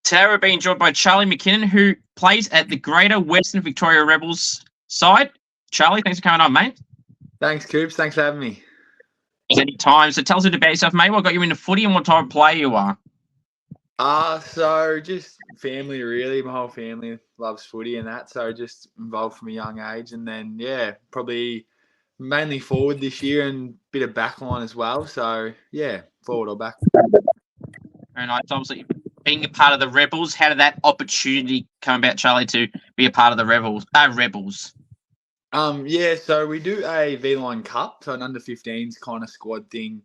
Today we're being joined by Charlie McKinnon, who plays at the Greater Western Victoria Rebels side. Charlie, thanks for coming on, mate. Thanks, Coops. Thanks for having me. Any time. So tell us a bit about yourself, mate. What got you into footy and what type of player you are? So just family, really. My whole family loves footy and that, so just involved from a young age. And then, yeah, probably mainly forward this year and a bit of backline as well. So, yeah, forward or back. And it's obviously being a part of the Rebels. How did that opportunity come about, Charlie, to be a part of the Rebels? Yeah, so we do a V-Line Cup, so an under-15s kind of squad thing,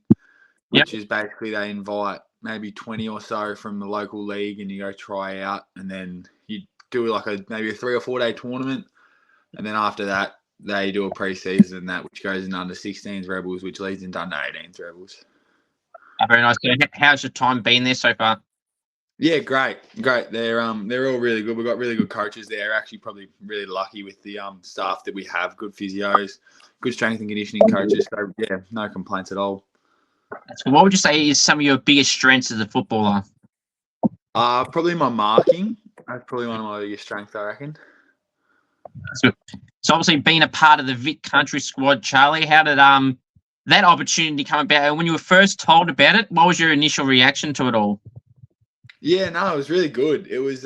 which is basically they invite maybe 20 or so from the local league and you go try out, and then you do like maybe a 3 or 4 day tournament, and then after that they do a pre-season and that, which goes in under-16s Rebels, which leads into under-18s Rebels. Very nice. How's your time been there so far? Yeah, great. They're all really good. We've got really good coaches there. Actually, probably really lucky with the staff that we have. Good physios, good strength and conditioning coaches. So yeah, no complaints at all. That's good. What would you say is some of your biggest strengths as a footballer? Probably my marking. That's probably one of my biggest strengths, I reckon. That's good. So obviously being a part of the Vic Country squad, Charlie, how did that opportunity come about? And when you were first told about it, what was your initial reaction to it all? Yeah, no, it was really good. It was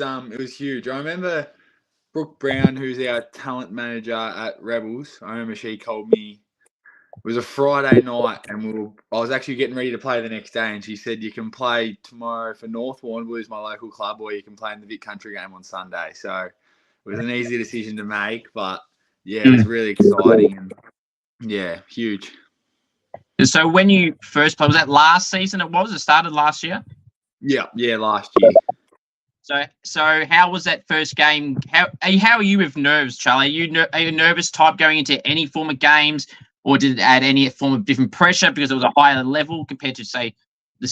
huge. I remember Brooke Brown, who's our talent manager at Rebels. I remember she called me. It was a Friday night, and I was actually getting ready to play the next day, and she said, "You can play tomorrow for North Warrnambool, my local club, or you can play in the Vic Country game on Sunday." So it was an easy decision to make, but yeah, it was really exciting and yeah, huge. So when you first played, was that last season? It started last year? Yeah, last year. So how was that first game? How are you with nerves, Charlie? Are you nervous type going into any form of games, or did it add any form of different pressure because it was a higher level compared to, say, the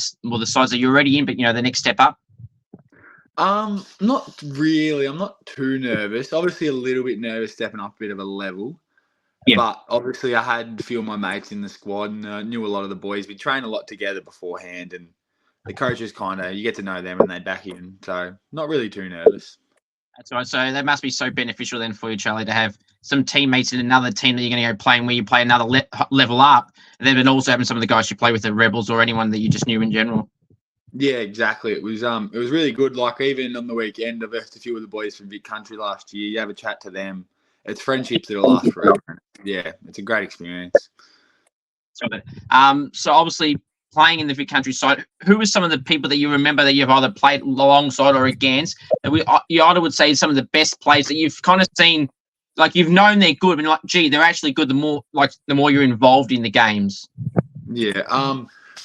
size that you're already in, but the next step up? Not really. I'm not too nervous. Obviously, a little bit nervous stepping up a bit of a level. Yeah. But obviously, I had a few of my mates in the squad and knew a lot of the boys. We trained a lot together beforehand, and the coaches you get to know them and they back you in. So not really too nervous. That's right. So that must be so beneficial then for you, Charlie, to have some teammates in another team that you're going to go playing where you play another level up. And then also having some of the guys you play with the Rebels or anyone that you just knew in general. Yeah, exactly. It was really good. Like even on the weekend, I've met a few of the boys from Vic Country last year. You have a chat to them. It's friendships that'll last forever. Yeah, it's a great experience. So obviously playing in the Vic Country side, who are some of the people that you remember that you've either played alongside or against that you either would say some of the best players that you've kind of seen, like you've known they're good, and like, gee, they're actually good the more you're involved in the games? Yeah,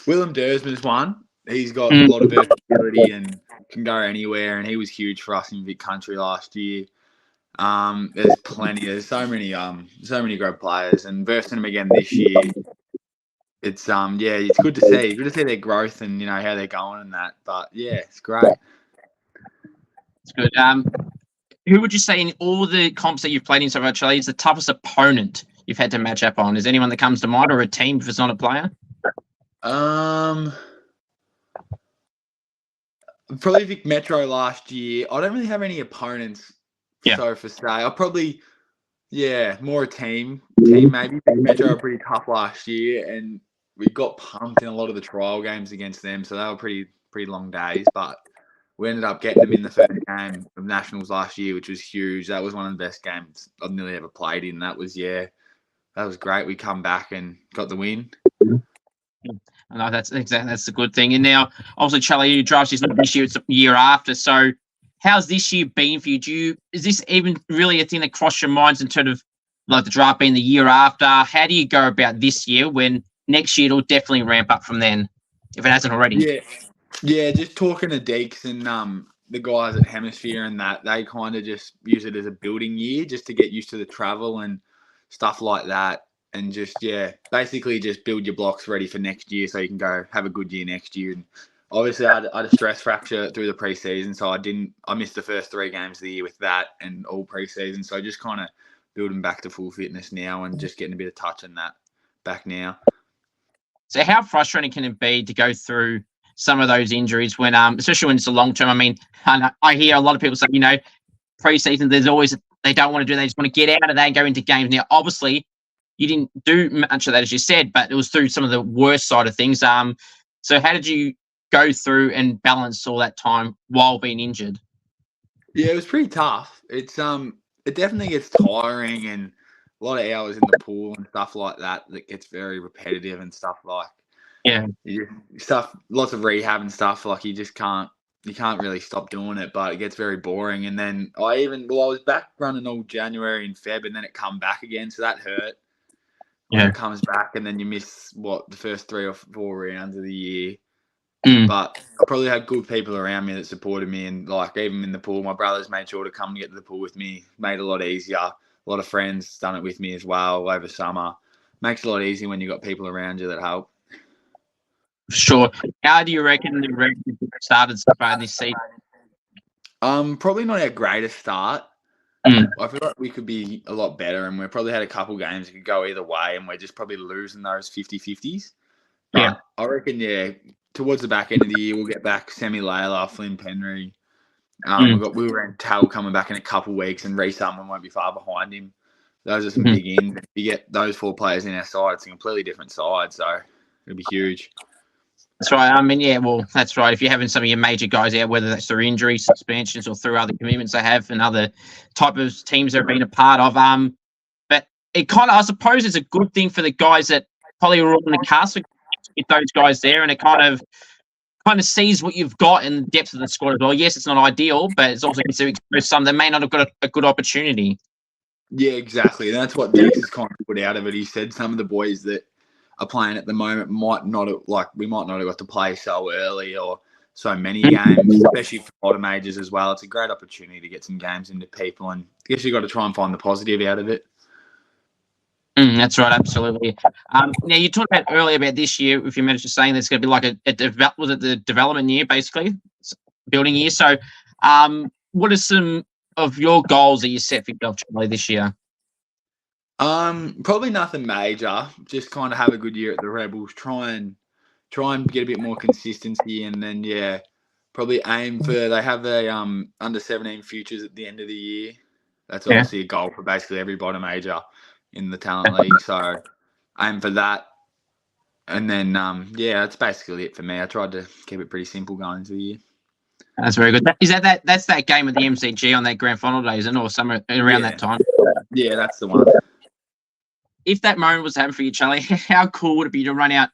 Willem Dersman's one. He's got a lot of versatility and can go anywhere, and he was huge for us in Vic Country last year. There's plenty. There's so many great players, and versing them again this year. It's it's good to see. Good to see their growth and how they're going and that. But yeah, it's great. It's good. Who would you say in all the comps that you've played in so far, Charlie, is the toughest opponent you've had to match up on? Is anyone that comes to mind, or a team if it's not a player? Probably Vic Metro last year. I don't really have any opponents. So for say, I'll probably more a team maybe. Vic Metro are pretty tough last year, and we got pumped in a lot of the trial games against them, so they were pretty long days. But we ended up getting them in the first game of Nationals last year, which was huge. That was one of the best games I've nearly ever played in. That was great. We come back and got the win. I know that's the good thing. And now, obviously, Charlie, your draft is not this year; it's the year after. So, how's this year been for you? Is this even really a thing that crossed your minds in terms of like the draft being the year after? How do you go about this year when next year it'll definitely ramp up from then, if it hasn't already? Yeah. Just talking to Deeks and the guys at Hemisphere and that, they kind of just use it as a building year just to get used to the travel and stuff like that, and just basically just build your blocks ready for next year so you can go have a good year next year. And obviously, I had a stress fracture through the preseason, so I missed the first 3 games of the year with that and all preseason. So just kind of building back to full fitness now and just getting a bit of touch on that back now. So how frustrating can it be to go through some of those injuries when, especially when it's a long term. I mean, I hear a lot of people say, pre-season, there's always, they don't want to do that. They just want to get out of that and go into games. Now, obviously, you didn't do much of that, as you said, but it was through some of the worst side of things. So how did you go through and balance all that time while being injured? Yeah, it was pretty tough. It definitely gets tiring and a lot of hours in the pool and stuff like that. That gets very repetitive and stuff like. Yeah. Lots of rehab and stuff. Like you can't really stop doing it, but it gets very boring. And then I was back running all January and Feb, and then it come back again, so that hurt. When it comes back, and then you miss the first 3 or 4 rounds of the year. But I probably had good people around me that supported me, and like even in the pool, my brothers made sure to come and get to the pool with me. Made it a lot easier. A lot of friends done it with me as well over summer. Makes it a lot easier when you got people around you that help. Sure. How do you reckon the Reds started so far this season? Probably not our greatest start. I feel like we could be a lot better, and we probably had a couple games that could go either way, and we're just probably losing those 50-50s. Yeah. I reckon, towards the back end of the year, we'll get back Semi Layla, Flynn Penry. We were in Tal coming back in a couple weeks, and Reece Ullman won't be far behind him. Those are some big ins. If you get those 4 players in our side, it's a completely different side, so it'll be huge. That's right. I mean, that's right. If you're having some of your major guys out, whether that's through injuries, suspensions, or through other commitments they have and other type of teams they've been a part of, but it kind of, I suppose, it's a good thing for the guys that probably were on the cast with those guys there, and it kind of sees what you've got in the depth of the squad as well. Yes, it's not ideal, but it's also going to expose some that may not have got a good opportunity. Yeah, exactly. And that's what Dix has kind of put out of it. He said some of the boys that are playing at the moment might not have got to play so early or so many games, especially for a lot of majors as well. It's a great opportunity to get some games into people, and I guess you've got to try and find the positive out of it. That's right, absolutely. Now, you talked about earlier about this year, if you managed to say, there's going to be like was it the development year, basically, building year? So what are some of your goals that you set for yourself, Charlie, this year? Probably nothing major. Just kind of have a good year at the Rebels. Try and get a bit more consistency, and then probably aim for. They have a under-17 futures at the end of the year. That's obviously a goal for basically every bottom major in the talent league. So aim for that, and then that's basically it for me. I tried to keep it pretty simple going into the year. That's very good. That's that game at the MCG on that grand final day, isn't it, or somewhere around that time? Yeah, that's the one. If that moment was to happen for you, Charlie, how cool would it be to run out,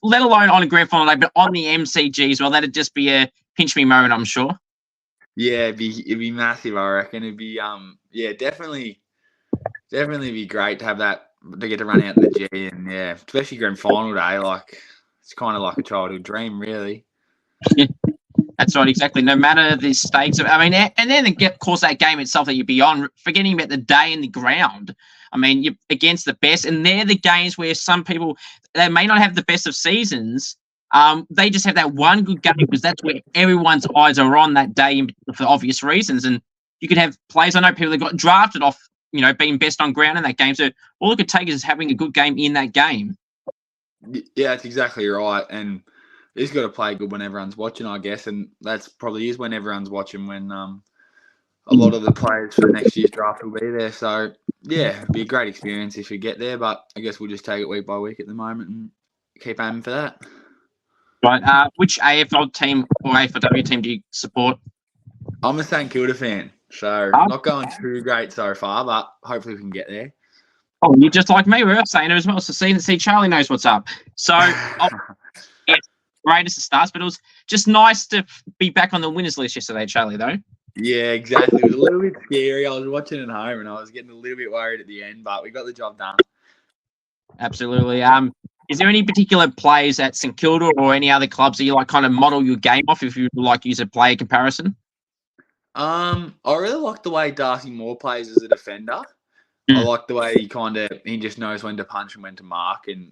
let alone on a grand final day, but on the MCG as well? That'd just be a pinch me moment, I'm sure. Yeah, it'd be massive, I reckon. It'd be definitely be great to have that, to get to run out the G, and especially grand final day. Like, it's kind of like a childhood dream, really. That's right, exactly. No matter the stakes of, I mean, and then of course that game itself that you'd be on, forgetting about the day and the ground. I mean, you're against the best, and they're the games where some people, they may not have the best of seasons. They just have that one good game because that's where everyone's eyes are on that day for obvious reasons. And you could have players, I know people that got drafted off, being best on ground in that game. So all it could take is having a good game in that game. Yeah, that's exactly right. And you just got to play good when everyone's watching, I guess. And that's probably is when everyone's watching, when a lot of the players for next year's draft will be there. So, it'd be a great experience if we get there. But I guess we'll just take it week by week at the moment and keep aiming for that. Right. Which AFL team or AFLW team do you support? I'm a St Kilda fan. So not going too great so far, but hopefully we can get there. Oh, you're just like me. We're saying it as well. So see, Charlie knows what's up. So, great as it starts, but it was just nice to be back on the winners list yesterday, Charlie, though. Yeah, exactly. It was a little bit scary. I was watching at home and I was getting a little bit worried at the end, but we got the job done. Absolutely. Is there any particular players at St Kilda or any other clubs that you like kind of model your game off if you like use a player comparison? I really like the way Darcy Moore plays as a defender. I like the way he just knows when to punch and when to mark, and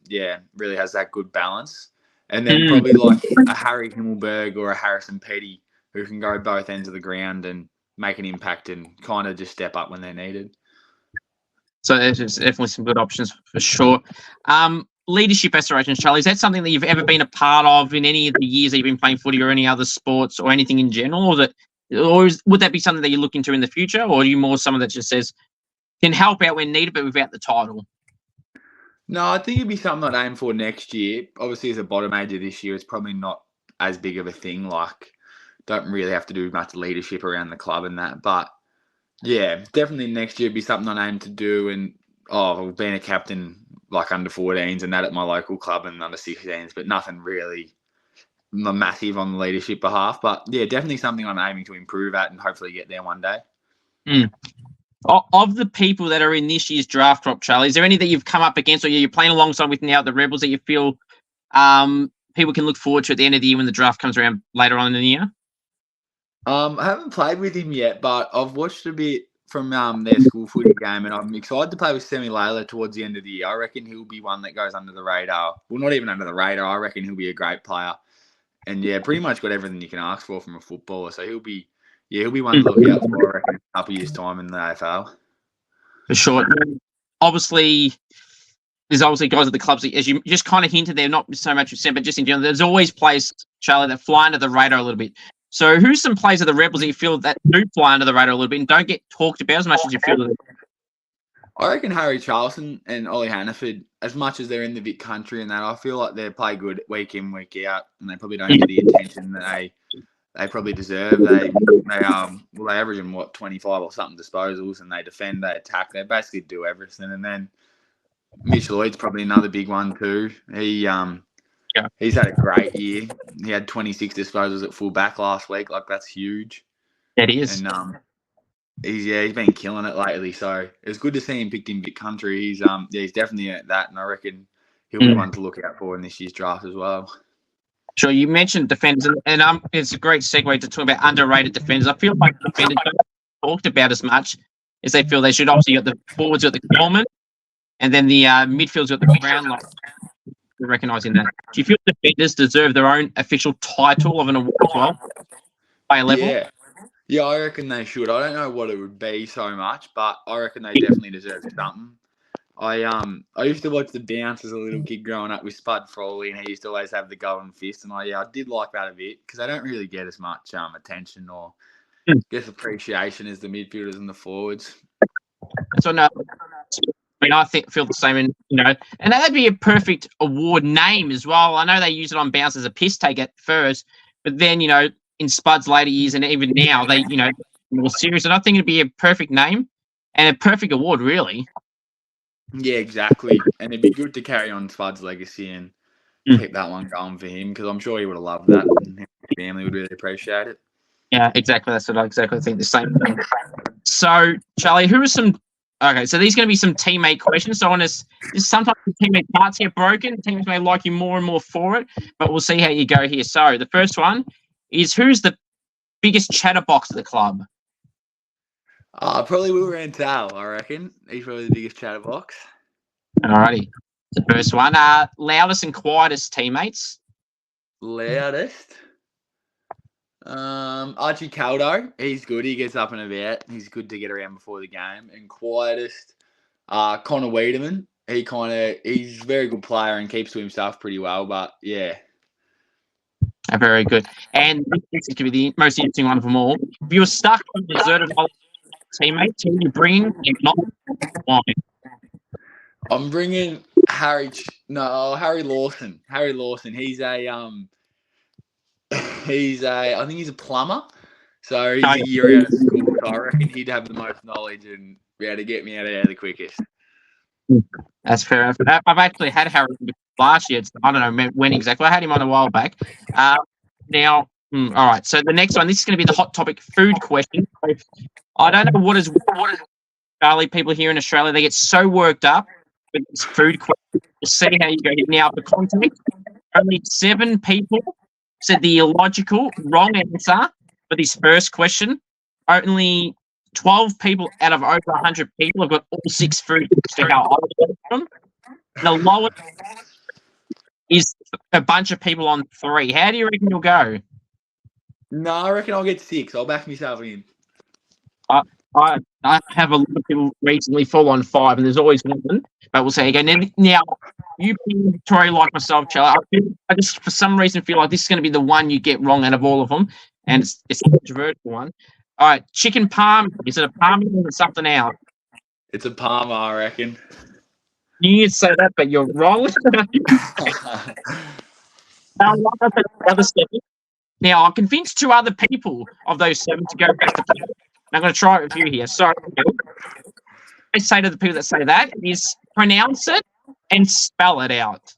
really has that good balance. And then probably like a Harry Himmelberg or a Harrison Petty who can go both ends of the ground and make an impact and kind of just step up when they're needed. So there's definitely some good options for sure. leadership aspirations, Charlie, is that something that you've ever been a part of in any of the years that you've been playing footy or any other sports or anything in general? Would that be something that you look into in the future, or are you more someone that just says can help out when needed but without the title? No, I think it'd be something I'd aim for next year. Obviously, as a bottom major this year, it's probably not as big of a thing. Like, don't really have to do much leadership around the club and that. But, yeah, definitely next year would be something I aim to do. And, being a captain, like, under 14s and that at my local club and under 16s, but nothing really massive on the leadership behalf. But, yeah, definitely something I'm aiming to improve at and hopefully get there one day. Of the people that are in this year's draft crop, Charlie, is there any that you've come up against or you're playing alongside with now, the Rebels, that you feel people can look forward to at the end of the year when the draft comes around later on in the year? I haven't played with him yet, but I've watched a bit from their school footy game, and I'm excited to play with Semi Layla towards the end of the year. I reckon he'll be one that goes under the radar. Well, not even under the radar. I reckon he'll be a great player. And, yeah, pretty much got everything you can ask for from a footballer. So he'll be one to look out for, I reckon, in a couple of years' time in the AFL. For sure. Obviously, there's obviously guys at the clubs, as you just kind of hinted there, not so much with Sam, but just in general, there's always players, Charlie, that fly under the radar a little bit. So who's some players of the Rebels that you feel that do fly under the radar a little bit and don't get talked about as much as you feel that? I reckon Harry Charlson and Ollie Hannaford, as much as they're in the Vic Country and that, I feel like they play good week in, week out, and they probably don't get the attention that they probably deserve. They average them 25 or something disposals, and they defend, they attack, they basically do everything. And then Mitch Lloyd's probably another big one too. He's had a great year. He had 26 disposals at full back last week. Like, that's huge. That is. And he's been killing it lately. So it's good to see him picked in Vic Country. He's definitely at that, and I reckon he'll be one to look out for in this year's draft as well. Sure, you mentioned defenders, and it's a great segue to talk about underrated defenders. I feel like defenders don't talked about as much as they feel they should. Obviously, got the forwards got the Coleman, and then the midfield's got the Brownlow. Recognising that, do you feel defenders deserve their own official title of an award as well, by a level? Yeah, I reckon they should. I don't know what it would be so much, but I reckon they definitely deserve something. I used to watch the Bounce as a little kid growing up with Spud Frawley, and he used to always have the golden fist, and I did like that a bit because they don't really get as much attention or appreciation as the midfielders and the forwards. So no, I mean I feel the same, and that'd be a perfect award name as well. I know they use it on Bounce as a piss take at first, but then in Spud's later years and even now they more serious, and I think it'd be a perfect name and a perfect award, really. Yeah, exactly. And it'd be good to carry on Spud's legacy and keep that one going for him, because I'm sure he would have loved that and his family would really appreciate it. Yeah, exactly. That's what I exactly think, the same thing. So, Charlie, who are some... Okay, so these are going to be some teammate questions. So I want to... Sometimes the teammate parts get broken. Teammates may like you more and more for it, but we'll see how you go here. So the first one is, who's the biggest chatterbox at the club? Probably Will Rantel, I reckon. He's probably the biggest chatterbox. Alrighty. The first one. Loudest and quietest teammates. Loudest? Archie Caldo. He's good. He gets up and about. He's good to get around before the game. And quietest, Connor Wiedemann. He's a very good player and keeps to himself pretty well, but yeah. Very good. And this is going to be the most interesting one of them all. If you were stuck with a deserted teammate, who you bring? If not, why? I'm bringing Harry Lawson. Harry Lawson. I think he's a plumber. So he's a year out of school. So I reckon he'd have the most knowledge and be able to get me out of there the quickest. That's fair enough. I've actually had Harry last year. I don't know when exactly. I had him on a while back. Now, all right. So the next one, this is going to be the hot topic food question. I don't know what is Charlie, people here in Australia, they get so worked up with this food question. We'll see how you go here. Now, for context, only 7 people said the illogical wrong answer for this first question. Only 12 people out of over 100 people have got all 6 food to how I would them. The lowest is a bunch of people on 3. How do you reckon you'll go? No, I reckon I'll get 6. I'll back myself in. I have a lot of people recently fall on 5, and there's always one, but we'll see again. Now, you being Victoria like myself, Charlie, I just for some reason feel like this is going to be the one you get wrong out of all of them, and it's a controversial one. All right, chicken parm. Is it a parm or something else? It's a Parma, I reckon. You say that, but you're wrong. Now, I convinced 2 other people of those 7 to go back to play. I'm going to try it with you here. So, I say to the people that say that is pronounce it and spell it out.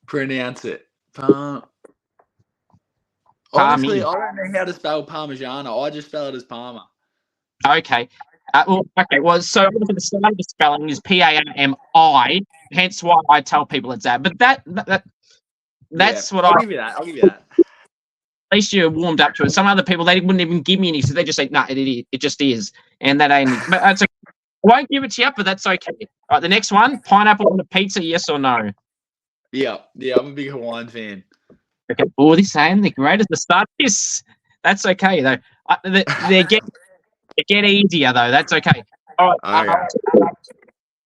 Pronounce it. Honestly, I don't know how to spell Parmigiano. I just spell it as Parma. Okay. Well, so the start of the spelling is P-A-M-I, hence why I tell people it's that. But that's what I'll give you that. At least you're warmed up to it. Some other people, they wouldn't even give me any, so they just say, "No, it just is," and that ain't. But that's okay. I won't give it to you, but that's okay. All right, the next one: pineapple on a pizza, yes or no? Yeah, I'm a big Hawaiian fan. Okay. Oh, this ain't the greatest to start this. That's okay though. They get easier though. That's okay. All right.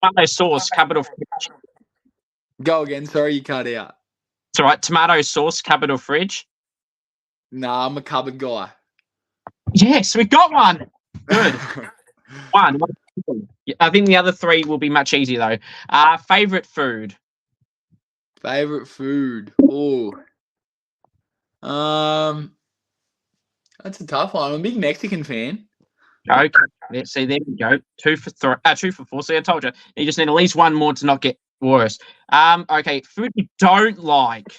Tomato sauce, cupboard or fridge? Go again. Sorry, you cut out. It's all right. Tomato sauce, cupboard or fridge? Nah, I'm a cupboard guy. Yes, we got one. Good. One. I think the other 3 will be much easier though. Favorite food? Favorite food? Oh. That's a tough one. I'm a big Mexican fan. Okay. Let's see. There we go. 2 for 3. 2 for 4. See, I told you. You just need at least one more to not get worse. Okay. Food you don't like.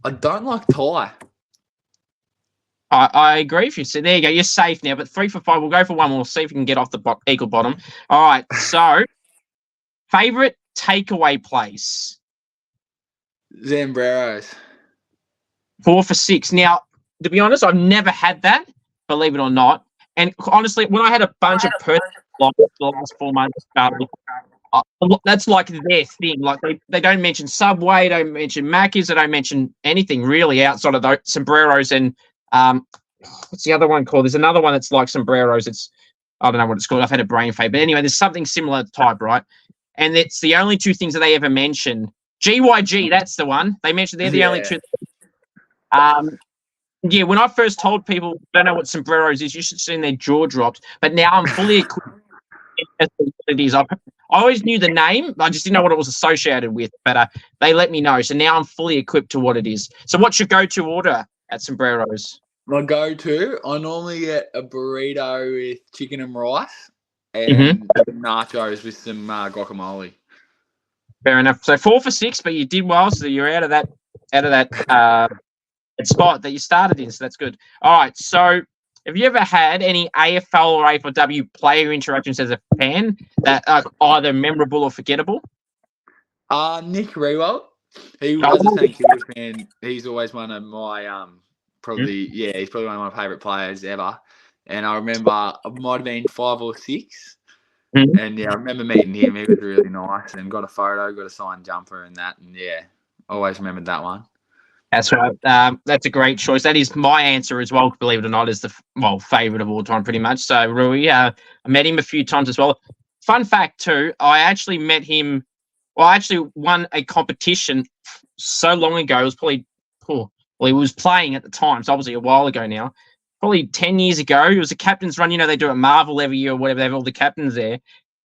I don't like Thai. I agree with you. So there you go. You're safe now. But 3 for 5. We'll go for one more. See if we can get off the equal bottom. All right. So, favorite takeaway place? Zambreros. 4 for 6. Now, to be honest, I've never had that. Believe it or not. And honestly, when I had a bunch of person the last 4 months, that's like their thing. Like they don't mention Subway, don't mention Macca's, they don't mention anything really outside of those sombreros and what's the other one called? There's another one that's like sombreros. I don't know what it's called. I've had a brain fade, but anyway, there's something similar type, right? And it's the only 2 things that they ever mention. GYG, that's the one they mentioned. They're the only 2. Yeah, when I first told people don't know what sombreros is, you should have seen their jaw dropped. But now I'm fully equipped as to what it is. I always knew the name, I just didn't know what it was associated with. But they let me know, so now I'm fully equipped to what it is. So, what's your go-to order at sombreros? My go-to, I normally get a burrito with chicken and rice and nachos with some guacamole. Fair enough. So 4 for 6, but you did well. So you're out of that spot that you started in. So that's good. All right. So have you ever had any AFL or AFLW player interactions as a fan that are either memorable or forgettable? Nick Rewalt. He was a St Kilda fan. He's always one of my he's probably one of my favourite players ever. And I remember it might have been 5 or 6. And yeah, I remember meeting him. He was really nice and got a photo, got a signed jumper and that. And yeah, always remembered that one. That's right. That's a great choice. That is my answer as well, believe it or not, is the favourite of all time pretty much. So Rui, I met him a few times as well. Fun fact too, I actually met him, I actually won a competition so long ago. It was probably, he was playing at the time, so obviously a while ago now. Probably 10 years ago. It was a captain's run. You know, they do it at Marvel every year or whatever. They have all the captains there.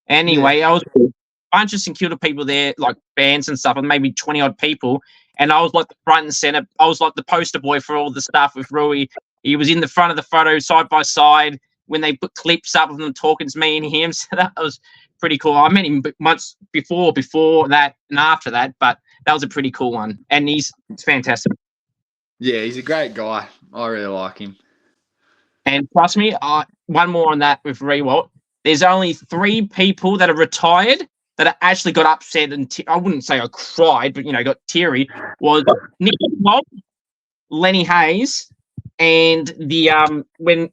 Anyway, I was a bunch of St Kilda people there, like bands and stuff, and maybe 20-odd people. And I was like the front and center. I was like the poster boy for all the stuff with Rui. He was in the front of the photo side by side when they put clips up of them talking to me and him. So that was pretty cool. I met him months before that and after that, but that was a pretty cool one. And it's fantastic. Yeah, he's a great guy. I really like him. And trust me, one more on that with Rewalt. There's only 3 people that are retired that I actually got upset and I wouldn't say I cried, but got teary. Was Nick Bob, Lenny Hayes, and when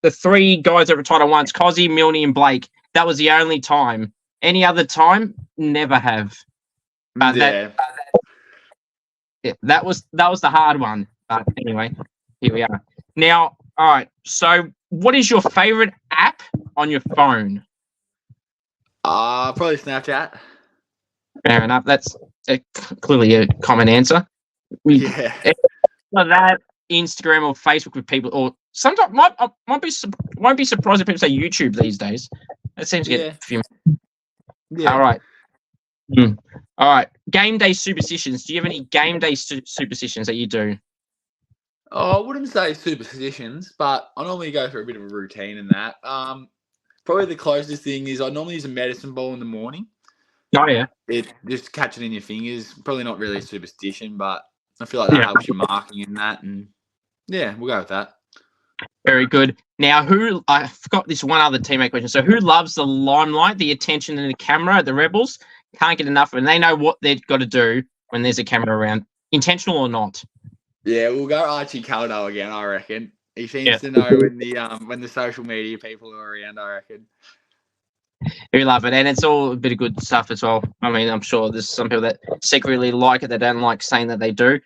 the 3 guys that retired at once, Cozzy, Milne, and Blake. That was the only time. Any other time, never have. But that was the hard one. But anyway, here we are. Now, All right. So, what is your favorite app on your phone? Probably Snapchat. Fair enough. That's clearly a common answer. Yeah. That Instagram or Facebook with people, or sometimes won't be surprised if people say YouTube these days. That seems to get a few. Yeah. All right. All right. Game day superstitions. Do you have any game day superstitions that you do? Oh, I wouldn't say superstitions, but I normally go for a bit of a routine in that. Probably the closest thing is I normally use a medicine ball in the morning. Oh yeah. It just catch it in your fingers. Probably not really a superstition, but I feel like that helps you marking in that, and yeah, we'll go with that. Very good. Now, I forgot this one other teammate question. So, who loves the limelight, the attention, and the camera? The Rebels can't get enough of it, and they know what they've got to do when there's a camera around, intentional or not. Yeah, we'll go Archie Caldo again, I reckon. He seems to know when the social media people are around, I reckon. We love it, and it's all a bit of good stuff as well. I mean, I'm sure there's some people that secretly like it, they don't like saying that they do.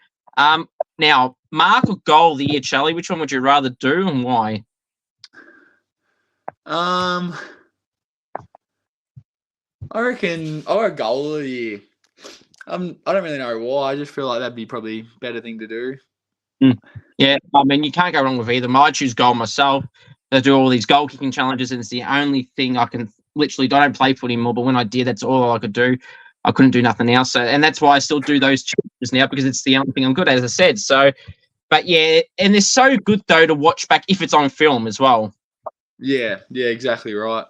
Now, mark or goal of the year, Charlie, which one would you rather do and why? I reckon a goal of the year. I don't really know why. I just feel like that'd be probably a better thing to do. Yeah, I mean, you can't go wrong with either. I choose goal myself. I do all these goal kicking challenges, and it's the only thing I can literally. I don't play footy anymore, but when I did, that's all I could do. I couldn't do nothing else, and that's why I still do those challenges now because it's the only thing I'm good at, as I said. So, but yeah, and they're so good though to watch back if it's on film as well. Yeah, exactly right.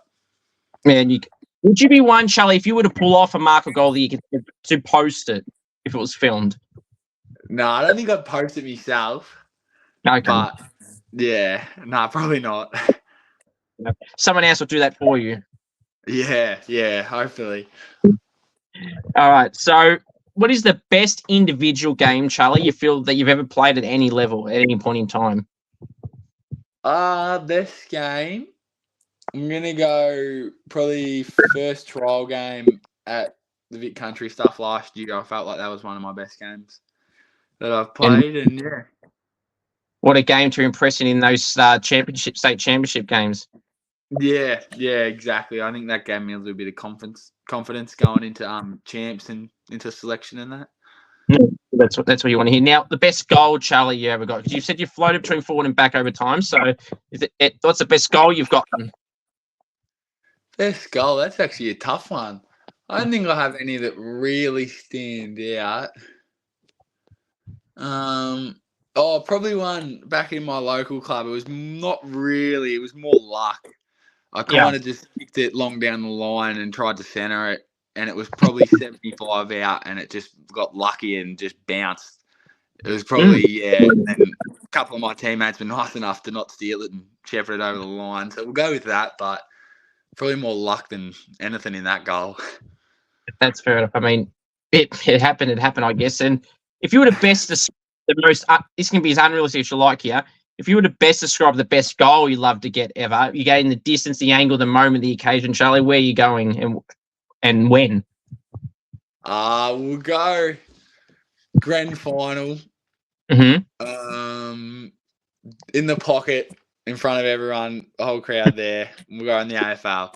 Man, would you be one, Charlie, if you were to pull off a mark or goal that you could to post it if it was filmed? No, I don't think I'd post it myself. Okay. But yeah, probably not. Someone else will do that for you. Yeah, hopefully. All right. So, what is the best individual game, Charlie, you feel that you've ever played at any level, at any point in time? Best game? I'm going to go probably first trial game at the Vic Country stuff last year. I felt like that was one of my best games that I've played, and yeah. What a game to impress in those state championship games. Yeah, exactly. I think that gave me a little bit of confidence going into champs and into selection and that. That's what you want to hear. Now, the best goal, Charlie, you ever got? Because you said you floated between forward and back over time. So, what's the best goal you've gotten? Best goal? That's actually a tough one. I don't think I have any that really stand out. Probably one back in my local club. It was not really. It was more luck. I kind of just kicked it long down the line and tried to centre it, and it was probably 75 out, and it just got lucky and just bounced. It was probably, and then a couple of my teammates were nice enough to not steal it and shepherd it over the line. So we'll go with that, but probably more luck than anything in that goal. That's fair enough. I mean, it happened, I guess. And if you were to best the most, this can be as unrealistic as you like here. If you were to best describe the best goal you love to get ever, you gain the distance, the angle, the moment, the occasion, Charlie, where are you going and when? We'll go grand final. Mm-hmm. In the pocket, in front of everyone, the whole crowd there. We'll go in the AFL.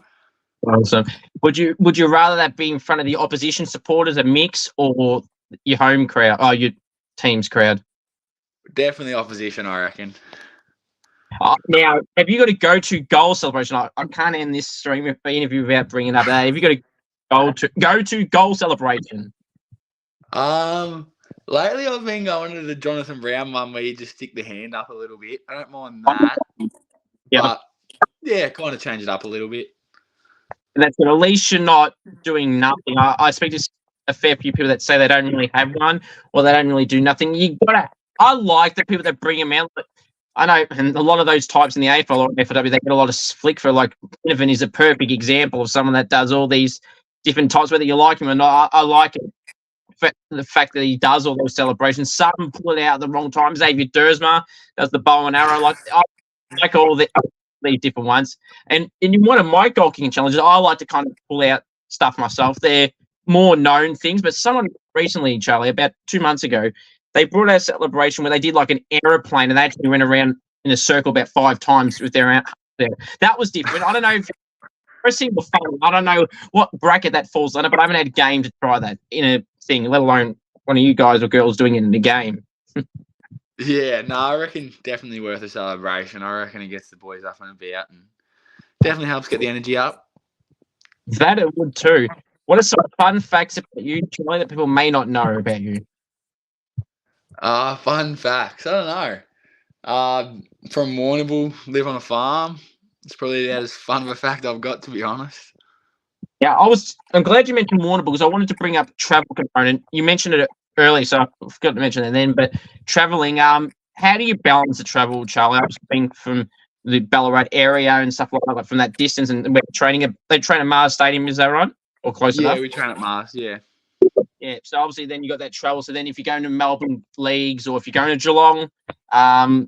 Awesome. Would you rather that be in front of the opposition supporters, a mix, or your home crowd? Oh, your team's crowd. Definitely opposition, I reckon. Now, have you got a go-to goal celebration? I can't end this stream interview without bringing it up. Have you got a go-to goal celebration? Lately I've been going to the Jonathan Brown one where you just stick the hand up a little bit. I don't mind that. Yeah. But yeah, kind of change it up a little bit. And that's good. At least you're not doing nothing. I speak to a fair few people that say they don't really have one or they don't really do nothing. I like the people that bring them out. But I know, and a lot of those types in the AFL or FLW, they get a lot of flick for, like, Donovan is a perfect example of someone that does all these different types, whether you like him or not. I like it. The fact that he does all those celebrations. Some pull it out at the wrong time. Xavier Dersma does the bow and arrow. I like all these different ones. And in one of my goal kicking challenges, I like to kind of pull out stuff myself. They're more known things, but someone recently, Charlie, about 2 months ago, they brought out a celebration where they did like an aeroplane and they actually went around in a circle about 5 times with their out there. That was different. I don't know if wrestling was fun. I don't know what bracket that falls under, but I haven't had a game to try that in a thing, let alone one of you guys or girls doing it in a game. Yeah, no, I reckon definitely worth a celebration. I reckon it gets the boys up and about and definitely helps get the energy up. That it would too. What are some fun facts about you, Charlie, that people may not know about you? Fun facts. I don't know. From Warrnambool, live on a farm. It's probably about as fun of a fact I've got, to be honest. Yeah, I'm glad you mentioned Warrnambool because I wanted to bring up travel component. You mentioned it early, so I forgot to mention it then. But traveling, how do you balance the travel, Charlie? I was being from the Ballarat area and stuff like that, from that distance, and we're training. They train at Mars Stadium, is that right, or close enough? Yeah, we train at Mars. Yeah. Yeah. So obviously, then you got that travel. So then, if you're going to Melbourne leagues or if you're going to Geelong, how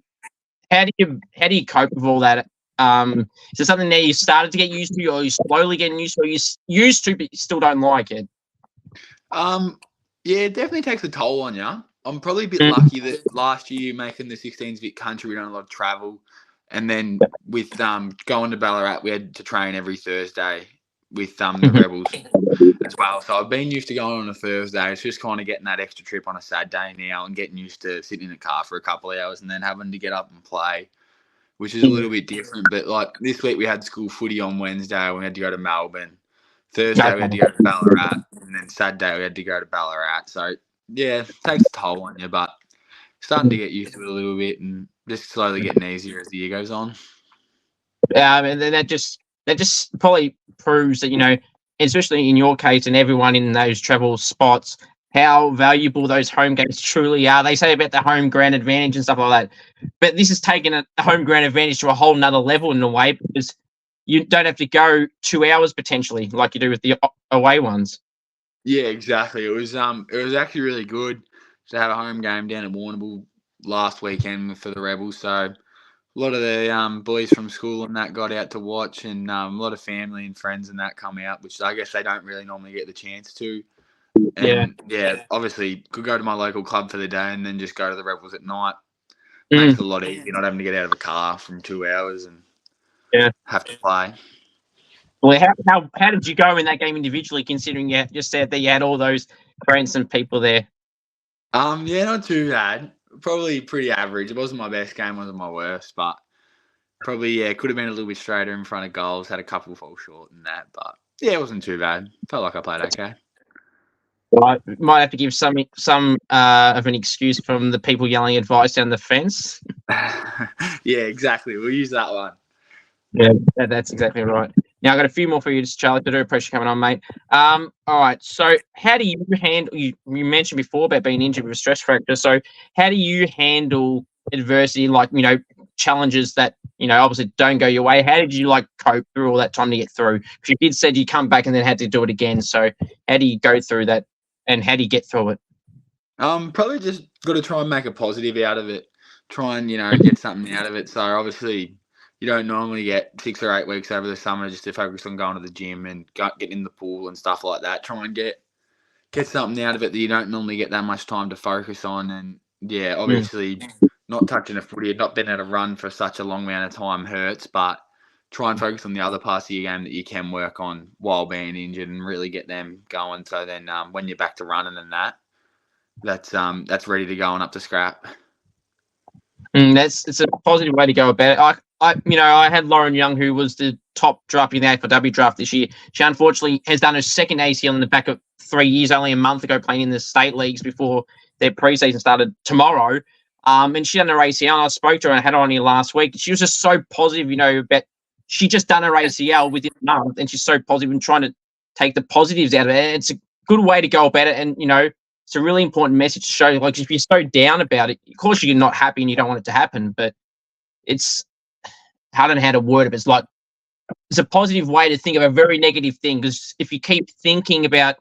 do you cope with all that? Is it something that you started to get used to, or you slowly getting used to, or you used to but you still don't like it? Yeah, it definitely takes a toll on you. I'm probably a bit lucky that last year making the 16s Vic Country, we done a lot of travel, and then with going to Ballarat, we had to train every Thursday with the Rebels as well. So I've been used to going on a Thursday. It's just kind of getting that extra trip on a Saturday now and getting used to sitting in a car for a couple of hours and then having to get up and play, which is a little bit different. But like this week we had school footy on Wednesday. We had to go to Melbourne. Thursday we had to go to Ballarat, and then Saturday we had to go to Ballarat. So yeah, it takes a toll on you, but starting to get used to it a little bit and just slowly getting easier as the year goes on. And then that just probably proves that, especially in your case and everyone in those travel spots, how valuable those home games truly are. They say about the home ground advantage and stuff like that, but this has taken a home ground advantage to a whole nother level in a way because you don't have to go 2 hours potentially like you do with the away ones. Yeah, exactly. It was actually really good to have a home game down at Warrnambool last weekend for the Rebels. So a lot of the boys from school and that got out to watch, and a lot of family and friends and that come out, which I guess they don't really normally get the chance to. And yeah, obviously could go to my local club for the day and then just go to the Rebels at night. Makes it a lot easier not having to get out of a car from 2 hours and have to play. Well, how did you go in that game individually, considering you just said that you had all those friends and people there? Yeah, not too bad. Probably pretty average. It wasn't my best game, wasn't my worst, but probably could have been a little bit straighter in front of goals. Had a couple fall short and that, but yeah, it wasn't too bad. Felt like I played okay. Well, I might have to give some of an excuse from the people yelling advice down the fence. Yeah, exactly. We'll use that one. Yeah, that's exactly right. Now, I've got a few more for you, Charlie. To do pressure coming on, mate. All right. So, how do you handle? You mentioned before about being injured with a stress fracture. So, how do you handle adversity, like challenges that obviously don't go your way? How did you cope through all that time to get through? Because you did said you come back and then had to do it again. So, how do you go through that, and how do you get through it? Probably just got to try and make a positive out of it. Try and get something out of it. So obviously, you don't normally get 6 or 8 weeks over the summer just to focus on going to the gym and getting in the pool and stuff like that. Try and get something out of it that you don't normally get that much time to focus on. And yeah, obviously not touching a footy, not being able to run for such a long amount of time hurts, but try and focus on the other parts of your game that you can work on while being injured and really get them going. So then when you're back to running and that's ready to go and up to scrap. It's a positive way to go about it. I had Lauren Young, who was the top draftee in the AFL draft this year. She unfortunately has done her second ACL in the back of 3 years, only a month ago, playing in the state leagues before their preseason started tomorrow. And she done her ACL, and I spoke to her and I had her on here last week. She was just so positive, about she just done her ACL within a month, and she's so positive and trying to take the positives out of it. It's a good way to go about it, and it's a really important message to show. Like, if you're so down about it, of course you're not happy and you don't want it to happen, but I don't know how to word it. It's like it's a positive way to think of a very negative thing, because if you keep thinking about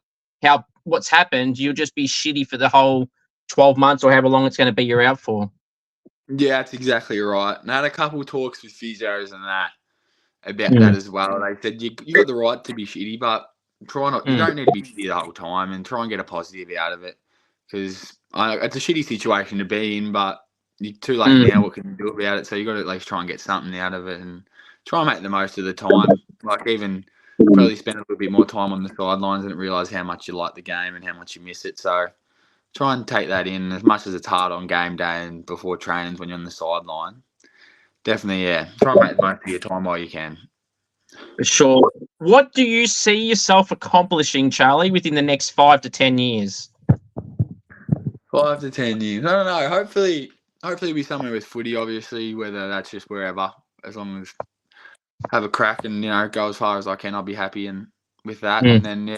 what's happened, you'll just be shitty for the whole 12 months or however long it's going to be you're out for. Yeah, that's exactly right. And I had a couple of talks with physios and that about that as well. They said you got the right to be shitty, but try not. You don't need to be shitty the whole time, and try and get a positive out of it, because it's a shitty situation to be in. But you're too late now. What can you do about it? So you got to at least try and get something out of it and try and make the most of the time. Like even probably spend a little bit more time on the sidelines and realise how much you like the game and how much you miss it. So try and take that in as much as it's hard on game day and before trainings when you're on the sideline. Definitely, yeah. Try and make the most of your time while you can. For sure. What do you see yourself accomplishing, Charlie, within the next 5 to 10 years? 5 to 10 years. I don't know. Hopefully be somewhere with footy, obviously, whether that's just wherever. As long as have a crack and, go as far as I can, I'll be happy and with that. And then,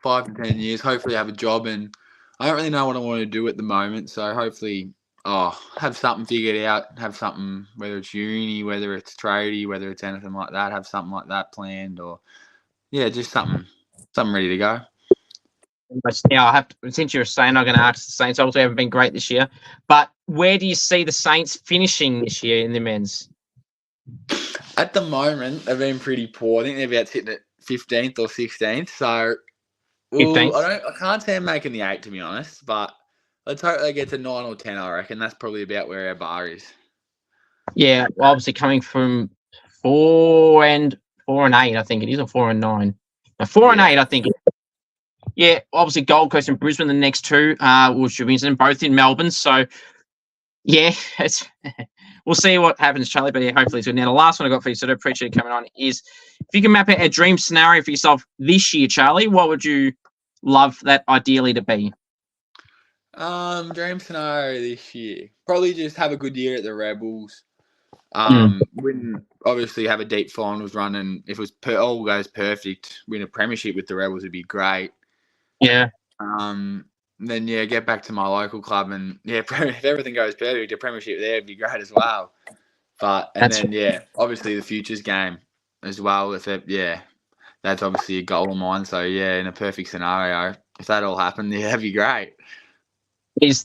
5 to 10 years, hopefully have a job. And I don't really know what I want to do at the moment. So hopefully, have something figured out, have something, whether it's uni, whether it's tradie, whether it's anything like that, have something like that planned or, just something ready to go. Now, since you're saying, I'm going to ask the Saints. Obviously, haven't been great this year, but where do you see the Saints finishing this year in the men's? At the moment, they've been pretty poor. I think they're about sitting at 15th or 16th. So, 15th. I can't see them making the 8, to be honest. But let's hope they get to 9 or 10. I reckon that's probably about where our bar is. Yeah, well, obviously coming from 4 and 8, I think it is, or 4 and 9. No, 4 and 8, I think. Yeah, obviously Gold Coast and Brisbane, the next two, which are both in Melbourne. So, yeah, we'll see what happens, Charlie. But yeah, hopefully it's good. Now, the last one I got for you, so I appreciate you coming on, is if you can map out a dream scenario for yourself this year, Charlie, what would you love that ideally to be? Dream scenario this year, probably just have a good year at the Rebels. Win, obviously have a deep finals run, and if it was all goes perfect, win a premiership with the Rebels would be great. Yeah. Then get back to my local club, and if everything goes perfect, a premiership there would be great as well. But obviously the futures game as well. That's obviously a goal of mine. So in a perfect scenario, if that all happened, that'd be great.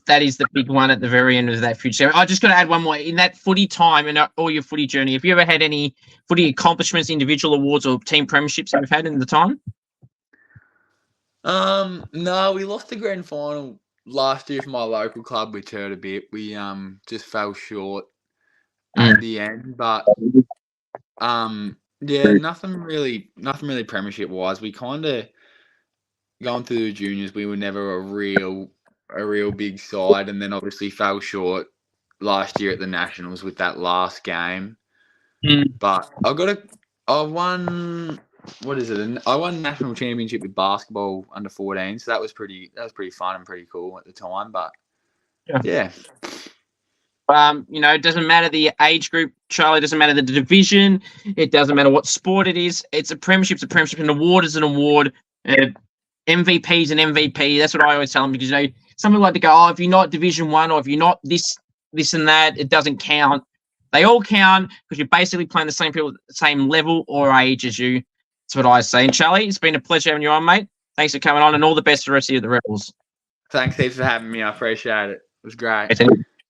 That is the big one at the very end of that future. I just got to add one more. In that footy time and all your footy journey, have you ever had any footy accomplishments, individual awards, or team premierships that you've had in the time? No, we lost the grand final last year for my local club, which hurt a bit. We just fell short at the end, but nothing really premiership wise. We kind of going through the juniors, we were never a real big side, and then obviously fell short last year at the Nationals with that last game. But I won. What is it? I won national championship with basketball under 14, so that was pretty fun and pretty cool at the time. But yeah. It doesn't matter the age group, Charlie. It doesn't matter the division. It doesn't matter what sport it is. It's a premiership. It's a premiership. An award is an award. MVP is an MVP. That's what I always tell them, because some people like to go, if you're not Division 1 or if you're not this and that, it doesn't count. They all count because you're basically playing the same people at the same level or age as you. That's what I say. And Charlie, it's been a pleasure having you on, mate. Thanks for coming on, and all the best for the rest of the Rebels. Thanks heaps for having me. I appreciate it. It was great.